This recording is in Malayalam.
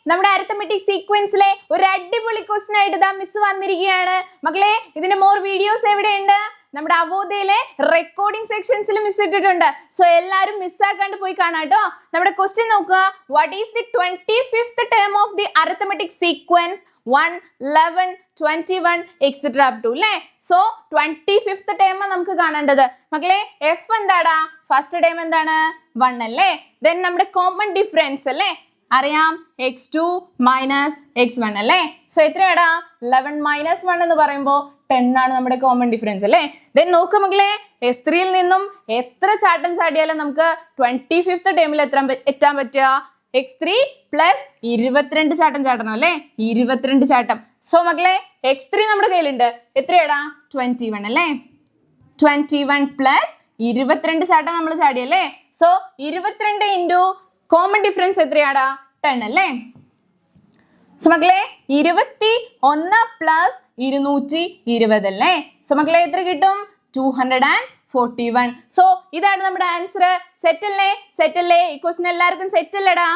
നമ്മുടെ അരിത്തമെറ്റിക് സീക്വൻസിലെ ഒരു അടിപൊളി ക്വസ്റ്റ്യൻ ആയിട്ട് ദാ മിസ് വന്നിരിക്കുകയാണ് മക്കളെ. ഇതിന്റെ മോർ വീഡിയോസ് എവിടെയുണ്ട്? നമ്മുടെ അവോധയിലെ റെക്കോർഡിംഗ് സെക്ഷൻസിൽ മിസ് ഇട്ടിട്ടുണ്ട്. സോ എല്ലാവരും മിസ്സാക്കാണ്ട് പോയി കാണാം കേട്ടോ. നമ്മുടെ ക്വസ്റ്റ്യൻ നോക്കുക. What is the 25th term of the arithmetic sequence 1, 11, 21 etcetera up to അല്ലേ? സോ 25th ടേം നമുക്ക് കാണേണ്ടത് മക്കളെ. എഫ് എന്താടാ? ഫസ്റ്റ് ടേം എന്താണ്? 1 അല്ലേ? ദെൻ നമ്മുടെ കോമൺ ഡിഫറൻസ് അല്ലേ അറിയാം, x2 മൈനസ് x1 അല്ലേ? സോ എത്രയാടാ? 11 മൈനസ് 1 എന്ന് പറയുമ്പോൾ 10 ആണ് നമ്മുടെ കോമൺ ഡിഫറൻസ് അല്ലേ? ദെൻ നോക്ക് മക്കളെ, S3 യിൽ നിന്നും എത്ര ചാട്ടം ചാടിയാലും നമുക്ക് 25th ടേമിൽ എത്താൻ പറ്റുക x3 പ്ലസ് 22 ചാട്ടം ചാടണം അല്ലേ? 22 ചാട്ടം. സോ മക്കളെ x3 നമ്മുടെ കയ്യിലുണ്ട്. എത്രയാടാ? 21 അല്ലേ? 21 പ്ലസ് 22 ചാട്ടം നമ്മൾ ചാടിയല്ലേ? സോ 22 ഇൻറ്റു കോമൺ ഡിഫറൻസ് എത്രയാടാ? 10 അല്ലേ? സോ മക്കളെ 21 പ്ലസ് 220 അല്ലേ? സോ മക്കളെ എത്ര കിട്ടും? 241. സോ ഇതാണ് നമ്മുടെ ആൻസർ. സെറ്റ് അല്ലേ? സെറ്റ് അല്ലേ? ഈ ക്വസ്റ്റ്യൻ എല്ലാവർക്കും സെറ്റ് അല്ലേടാ?